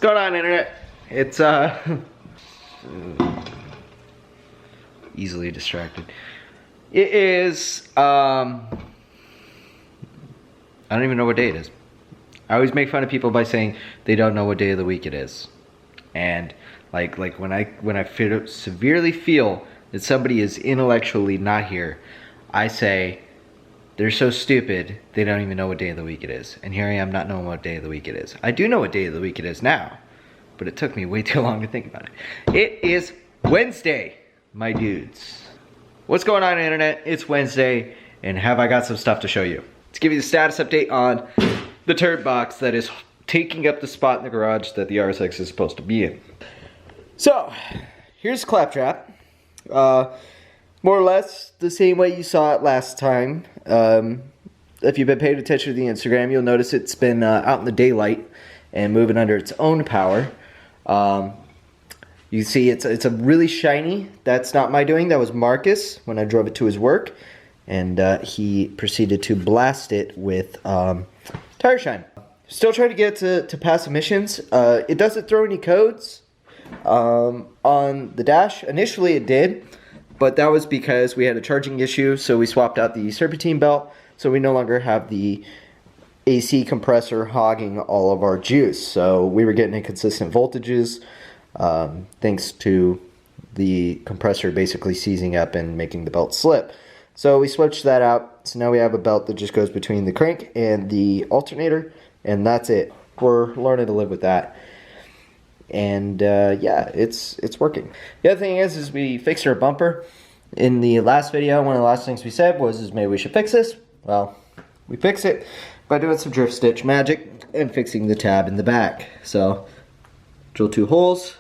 What's going on, internet? It's easily distracted. It is I don't even know what day it is. I always make fun of people by saying they don't know what day of the week it is. And like when I severely feel that somebody is intellectually not here, I say they're so stupid they don't even know what day of the week it is. And here I am not knowing what day of the week it is. I do know what day of the week it is now, but it took me way too long to think about it. It is Wednesday, my dudes. What's going on, internet? It's Wednesday, and have I got some stuff to show you. To give you the status update on the turd box that is taking up the spot in the garage that the RSX is supposed to be in. So, here's Claptrap. More or less the same way you saw it last time. If you've been paying attention to the Instagram, you'll notice it's been out in the daylight and moving under its own power. You see it's a really shiny. That's not my doing. That was Marcus when I drove it to his work. And he proceeded to blast it with tire shine. Still trying to get it to pass emissions. It doesn't throw any codes on the dash. Initially it did, but that was because we had a charging issue, so we swapped out the serpentine belt, so we no longer have the AC compressor hogging all of our juice. So we were getting inconsistent voltages thanks to the compressor basically seizing up and making the belt slip. So we switched that out. So now we have a belt that just goes between the crank and the alternator, and that's it. We're learning to live with that. And yeah, it's working. The other thing is we fixed our bumper. In the last video, one of the last things we said was maybe we should fix this. Well, we fixed it by doing some drift stitch magic and fixing the tab in the back. So drill 2 holes,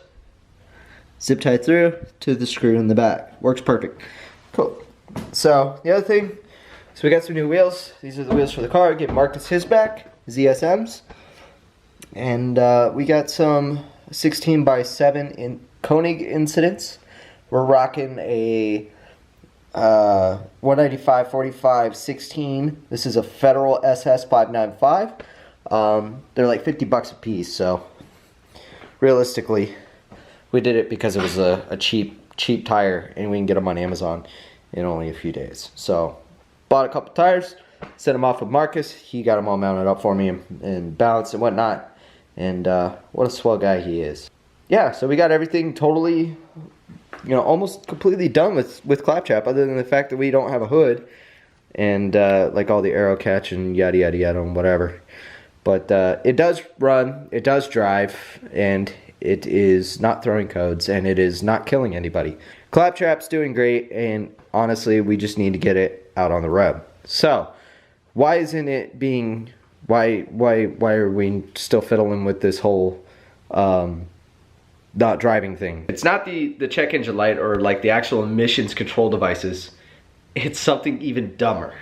zip tie through to the screw in the back. Works perfect. Cool. So the other thing, so we got some new wheels. These are the wheels for the car. Get Marcus his back, ZSMs. And we got some 16x7 in Koenig incidents. We're rocking a 195/45 16. This is a Federal SS 595. They're like $50 a piece. So realistically, we did it because it was a cheap tire, and we can get them on Amazon in only a few days. So bought a couple tires, sent them off with Marcus. He got them all mounted up for me and balanced and whatnot. And what a swell guy he is. Yeah, so we got everything totally, almost completely done with Claptrap, other than the fact that we don't have a hood and like all the arrow catch and yada yada yada and whatever. But it does run, it does drive, and it is not throwing codes, and it is not killing anybody. Claptrap's doing great, and honestly, we just need to get it out on the road. So, why isn't it being... Why are we still fiddling with this whole not driving thing? It's not the check engine light or like the actual emissions control devices. It's something even dumber.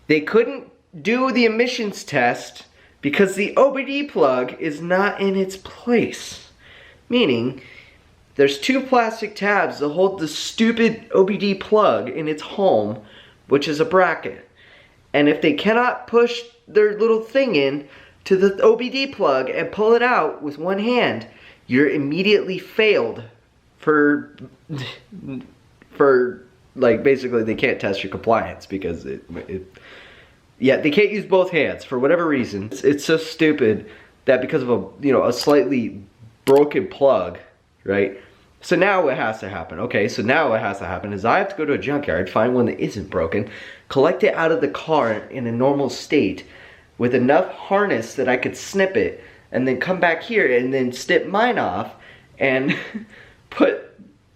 They couldn't do the emissions test because the OBD plug is not in its place. Meaning, there's 2 plastic tabs that hold the stupid OBD plug in its home, which is a bracket. And if they cannot push their little thing in to the OBD plug and pull it out with one hand, you're immediately failed for like, basically they can't test your compliance because yeah, they can't use both hands for whatever reason. It's so stupid that because of a slightly broken plug, right? So now what has to happen? Okay, so now what has to happen is I have to go to a junkyard, find one that isn't broken, collect it out of the car in a normal state with enough harness that I could snip it, and then come back here and then snip mine off and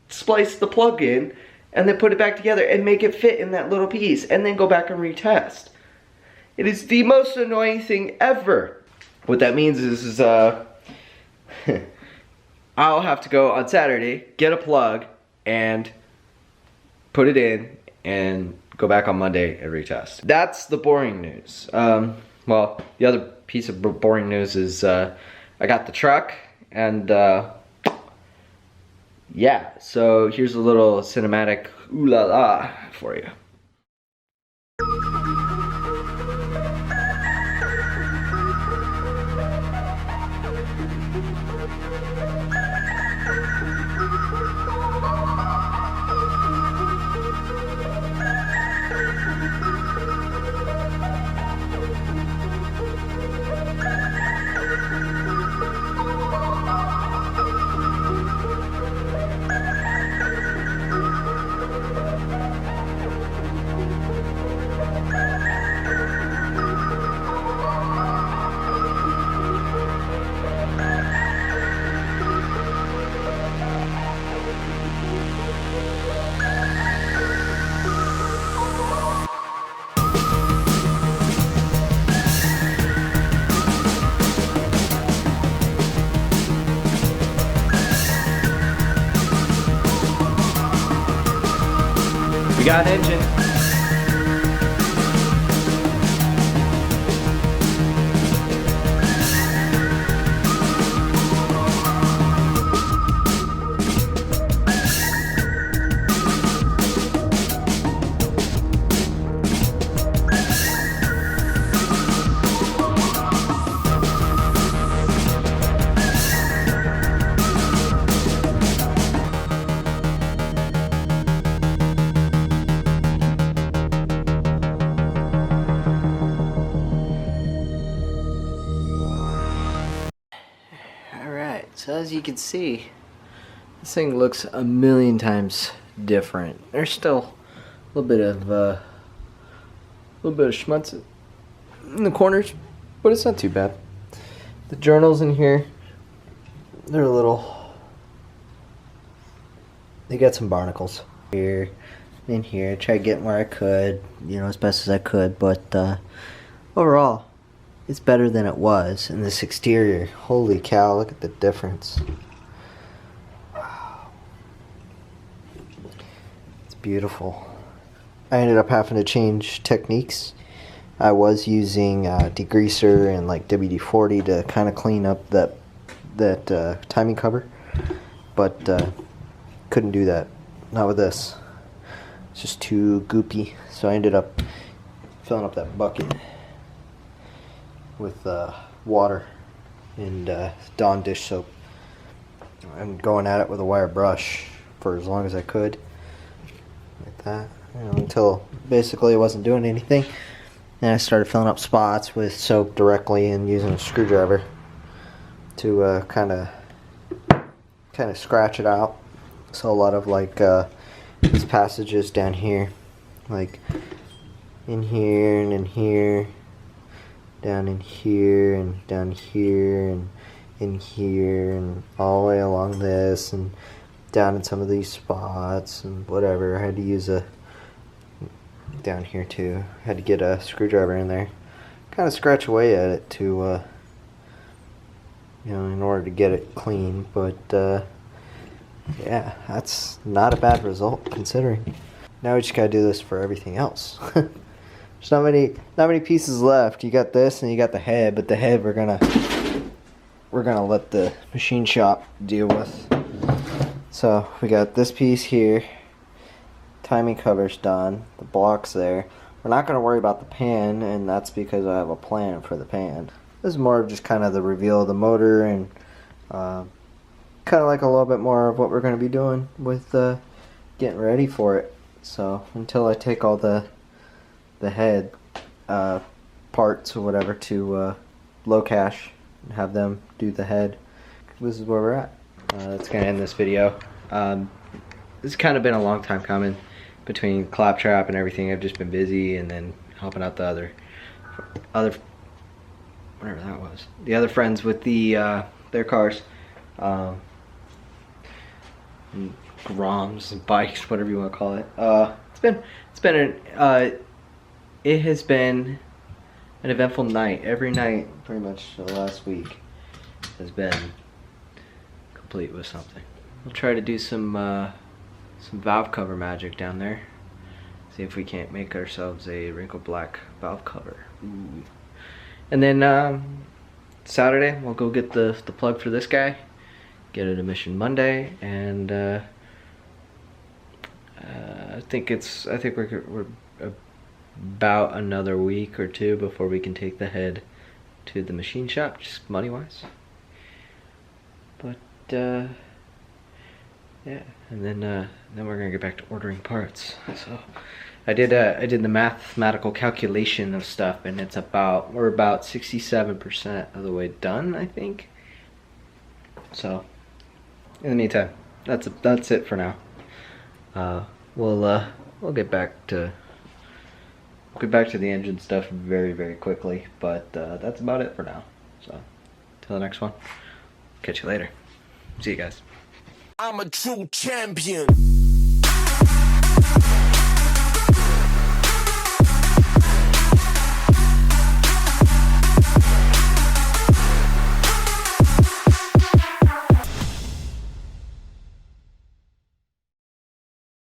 splice the plug in, and then put it back together and make it fit in that little piece, and then go back and retest. It is the most annoying thing ever. What that means is I'll have to go on Saturday, get a plug, and put it in, and go back on Monday and retest. That's the boring news. Well, the other piece of boring news is I got the truck, and yeah, so here's a little cinematic ooh la la for you. We got an engine. So as you can see, this thing looks a million times different. There's still a little bit of schmutz in the corners, but it's not too bad. The journals in here, they're a little. They got some barnacles here, in here. I tried getting where I could, you know, as best as I could, but overall, it's better than it was in this exterior. Holy cow, look at the difference. Wow. It's beautiful. I ended up having to change techniques. I was using degreaser and like WD-40 to kind of clean up that timing cover, but couldn't do that. Not with this. It's just too goopy. So I ended up filling up that bucket with water and Dawn dish soap. I'm going at it with a wire brush for as long as I could, like that, you know, until basically it wasn't doing anything. And I started filling up spots with soap directly and using a screwdriver to kind of scratch it out. So a lot of like these passages down here, like in here and in here, down in here and down here and in here and all the way along this and down in some of these spots and whatever. I had to use a down here too. I had to get a screwdriver in there, kind of scratch away at it to you know, in order to get it clean. But yeah, that's not a bad result considering. Now we just gotta do this for everything else. There's not many pieces left. You got this and you got the head, but the head we're gonna let the machine shop deal with. So we got this piece here. Timing cover's done. The block's there. We're not gonna worry about the pan, and that's because I have a plan for the pan. This is more of just kind of the reveal of the motor and kind of like a little bit more of what we're gonna be doing with getting ready for it. So until I take all the head parts or whatever to low cache and have them do the head, this is where we're at. That's gonna end this video. This has kind of been a long time coming. Between Claptrap and everything, I've just been busy, and then helping out the other whatever that was, the other friends with the their cars, and Groms and bikes, whatever you want to call it. It has been an eventful night. Every night, pretty much the last week, has been complete with something. We'll try to do some valve cover magic down there. See if we can't make ourselves a wrinkled black valve cover. Ooh. And then Saturday, we'll go get the plug for this guy. Get it a mission Monday, and I think we're about another week or two before we can take the head to the machine shop, just money wise. But yeah, and then we're gonna get back to ordering parts. So I did the mathematical calculation of stuff, and it's we're about 67% of the way done, I think. So in the meantime, that's it for now. We'll get back to the engine stuff very, very quickly, but that's about it for now. So till the next one, catch you later. See you guys. I'm a true champion.